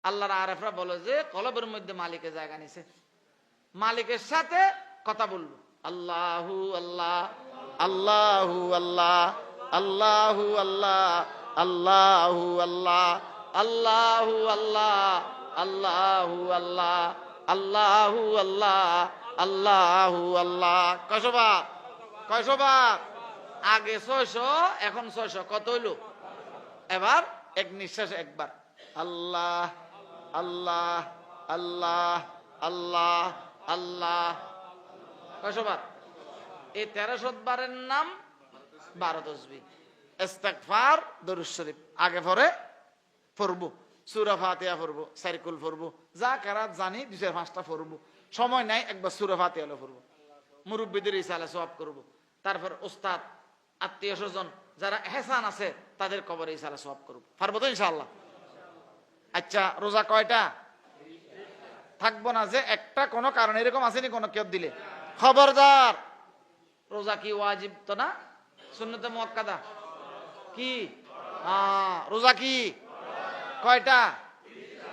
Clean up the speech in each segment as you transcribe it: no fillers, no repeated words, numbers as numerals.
আল্লাহর আরেফরা বলে যে কলবের মধ্যে মালিকের জায়গা নিছে, মালিকের সাথে কথা বলবো। আল্লাহু আল্লাহ, আল্লাহু আল্লাহ, আল্লাহু আল্লাহ, আল্লাহু আল্লাহ, আল্লাহু আল্লাহ, আল্লাহু আল্লাহ, আল্লাহু আল্লাহ, আল্লাহু আল্লাহ। কয়শোবার? আগে 600, এখন 600। কত হইল? এবার এক নিঃশ্বাস একবার আল্লাহ আল্লাহ আল্লাহ আল্লাহ আল্লাহ। কয়শোবার? এই 1300 বারের নাম 12 তাসবিহ। ইস্তিগফার, দরুদ শরীফ আগে পরে পড়বো, সূরা ফাতিহা পড়বো, সাইকুল পড়বো, যা কেরাত জানি 2-5টা পড়বো। সময় নাই একবার সূরা ফাতিহা পড়বো, মুরব্বিদের ইসালা সওয়াব করবো। তারপর ওস্তাদ, আত্মীয় স্বজন যারা এহসান আছে তাদের কবরে ইসালা সওয়াব করবো। পারবো তো ইনশাআল্লাহ? আচ্ছা, রোজা কয়টা? থাকবো না যে একটা কোনো কারণে এরকম আসেনি কোনো কেউ দিলে খবরদার। রোজা কি ওয়াজিব তো না, সুন্নতে মুআক্কাদা কি? রোজা কি কয়টা?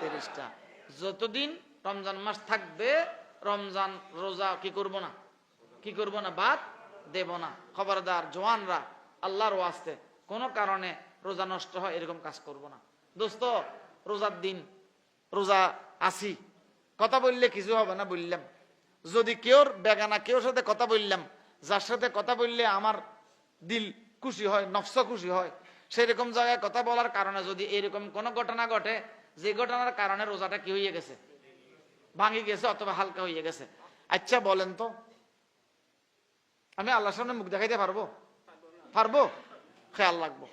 30টা। যতদিন রমজান মাস থাকবে রমজান রোজা কি করব না, কি করব না, বাদ দেব না। খবরদার জওয়ানরা, আল্লাহর ওয়াস্তে কোনো কারণে রোজা নষ্ট হয় এরকম কাজ করব না। দোস্ত, রোজার দিন রোজা আসি, কথা বললে কিছু হবে না বললাম। যদি কেউর বেগানা কেউর সাথে কথা বললাম, যার সাথে কথা বললে আমার দিল খুশি হয়, নফস খুশি হয়, সেরকম জায়গায় কথা বলার কারণে যদি এরকম কোন ঘটনা ঘটে যে ঘটনার কারণে রোজাটা কি হয়ে গেছে, ভাঙি গেছে অথবা হালকা হয়ে গেছে, আচ্ছা বলেন তো আমি আল্লাহর সামনে মুখ দেখাইতে পারবো? পারবো? খেয়াল রাখবো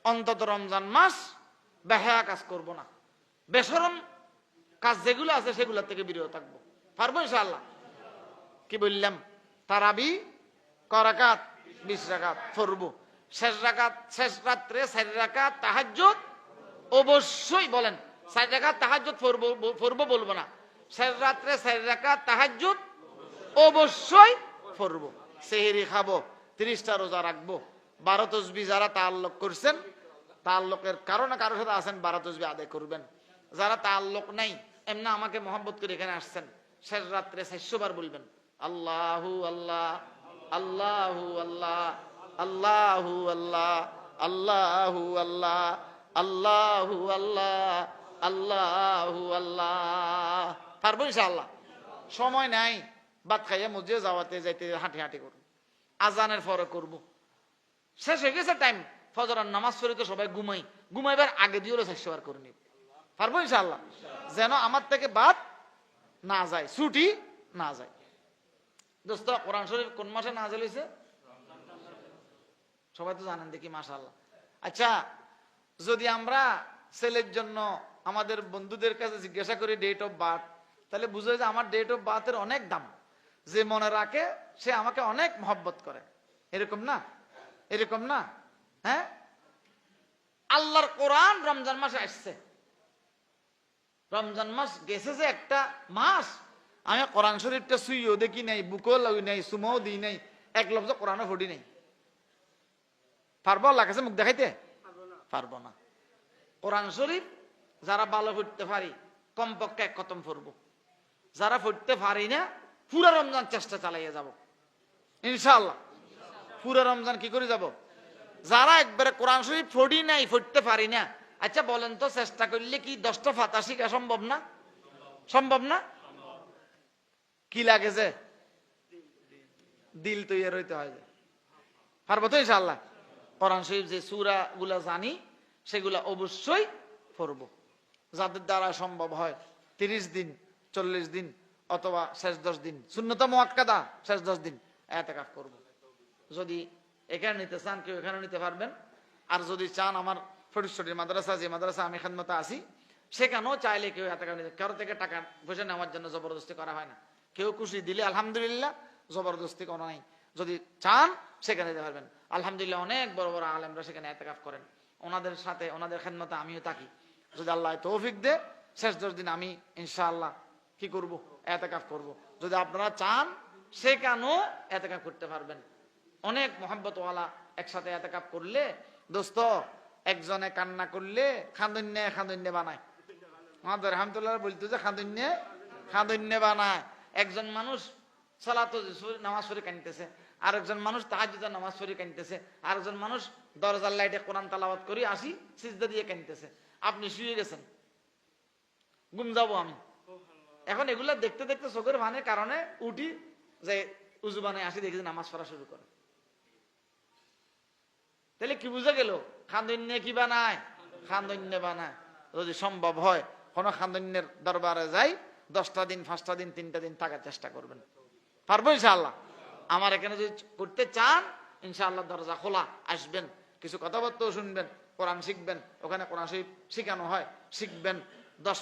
অন্তত রমজান মাস বেহায়া কাজ করব না, বেশরম কাজ যেগুলো আছে সেগুলো থেকে বিরত থাকবো। পারবো ইনশাআল্লাহ? কি বললাম? তারাবি করাকাত 20 রাকাত পড়বো, শেষ রাকাত, শেষ রাত্রে 4 রাকাত তাহাজ্জুদ অবশ্যই, বলেন 4 রাকাত তাহাজ্জুদ পড়বো বলবো না, শেষ রাত্রে 4 রাকাত তাহাজ্জুদ অবশ্যই পড়বো। সেহরি খাবো, 30টা রোজা রাখবো। 12 তাসবিহ যারা তাআল্লুক করছেন, তাআল্লুকের কারণে কারোর সাথে আছেন 12 তাসবিহ আদায় করবেন। যারা তাআল্লুক নাই, এমনি আমাকে মহব্বত করে এখানে আসছেন, শেষ রাত্রে 400 বার বলবেন আল্লাহু আল্লাহ, আল্লাহু আল্লাহ, আল্লাহু আল্লাহ, আল্লাহু আল্লাহ, আল্লাহু আল্লাহ, আল্লাহু আল্লাহ। পারবো ইনশাআল্লাহ? সময় নাই, ভাত খাইয়া মসজিদে যাওয়াতে যাইতে হাঁটি হাঁটি করবো, আজানের পরে করবো, শেষ হয়ে গেছে টাইম, ফজরের নামাজ পড়ে তো সবাই ঘুমাই, ঘুমাইবার আগে দিয়ে 400 বার করে নিব। পারবো ইনশাআল্লাহ? যেন আমার থেকে বাদ না যায়, ছুটি না যায়। দোস্ত, কোরআন শরীফ কোন মাসে নাযিল হয়েছে সবাই তো জানেন দেখি, মাশাআল্লাহ। আচ্ছা, যদি আমরা ছেলের জন্য আমাদের বন্ধুদের কাছে জিজ্ঞাসা করি ডেট অফ বার্থ, তাহলে বুঝে যে আমার ডেট অফ বার্থের অনেক দাম, যে মনে রাখে সে আমাকে অনেক মহব্বত করে, এরকম না? এরকম না? হ্যাঁ, আল্লাহর কোরআন রমজান মাসে আসছে, রমজান মাস গেছে যে একটা মাস, আমি কোরআন শরীফটা সুইও দেখি নাই, বুকও লাগি নাই, সুমাও দিই নাই, এক লফজ কোরআনও পড়ি নাই। পারবো আল্লাহ কাছে মুখ দেখাইতে? পারবো না। কোরআন শরীফ যারা ভালো পড়তে পারি কমপক্ষে 1 খতম পড়বো, যারা পড়তে পারি না পুরো রমজান চেষ্টা চালাইয়া যাব ইনশাআল্লাহ। পুরো রমজান কি করে যাব? যারা একবারে কোরআন শরীফ পড়ি নাই, পড়তে পারি না, আচ্ছা বলেন তো চেষ্টা করলে কি 10টা ফাতিহা শিখা সম্ভব না? সম্ভব না? কি লাগে যে দিল তৈরি হইতে হয়। পারবো তো ইনশাআল্লাহ? কোরআন শরীফ যে সূরা গুলা জানি সেগুলা অবশ্যই পড়বো। যাদের দ্বারা সম্ভব হয় 30 দিন, 40 দিন অথবা শেষ 10 দিন, সুন্নত মুআক্কাদা শেষ 10 দিন ইতিকাফ করব। যদি এখানে নিতে চান কেউ এখানে নিতে পারবেন, আর যদি চান আমার ফরিদশরীর মাদ্রাসা, যে মাদ্রাসা আমি খেদমতে আছি, সেখানেও চাইলে কেউ ইতিকাফ নিতে, কারো থেকে টাকা পয়সা নেওয়ার জন্য জবরদস্তি করা হয় না। কেউ খুশি দিলে আলহামদুলিল্লাহ, জবরদস্তি করা নাই। যদি চান সেখানে যেতে পারবেন। আলহামদুলিল্লাহ অনেক বড় বড় আলেমরা সেখানে ইতিকাফ করেন, ওনাদের সাথে ওনাদের খেদমতে আমিও থাকি। যদি আল্লাহ তৌফিক দে শেষ 10 দিন আমি ইনশাআল্লাহ কি করব? ইতিকাফ করব। যদি আপনারা চান সেখানেও ইতিকাফ করতে পারবেন। অনেক মহব্বতওয়ালা একসাথে ইতিকাফ করলে দোস্ত, একজনে কান্না করলে খান্দন্যে খান্দন্যে বানায়, মাদার রহমতুল্লাহ বলতো যে খাদন্যে বানায়। একজন মানুষ সালাত নামাজ পড়ে কাঁদতেছে, আরেকজন মানুষ তাহাজ্জুদের নামাজ পড়ে কাঁদতেছে, আরেকজন মানুষ দরজার লাইটে কোরআন তেলাওয়াত করে আসি সিজদা দিয়ে কাঁদতেছে। আপনি শুয়ে গেছেন, ঘুম যাবো আমি। এখন এগুলা দেখতে দেখতে চোখের ভানের কারণে উঠি, যে উজু বানায় আসি, দেখি নামাজ পড়া শুরু করে। তাহলে কি বুঝা গেল? খান্দন্য কি বানায়? খান্দন্য বানায়। যদি সম্ভব হয় কোন খান্দন্যের দরবারে যাই, 10টা দিন 5টা দিন 3টা দিন থাকার চেষ্টা করবেন। পারবো ইনশাআল্লাহ। আমার এখানে যদি করতে চান ইনশাআল্লাহ দরজা খোলা, আসবেন, কিছু কথাবার্তাও শুনবেন, কোরআন শিখবেন, ওখানে কোরআন শরীফ শিখানো হয়, শিখবেন। 10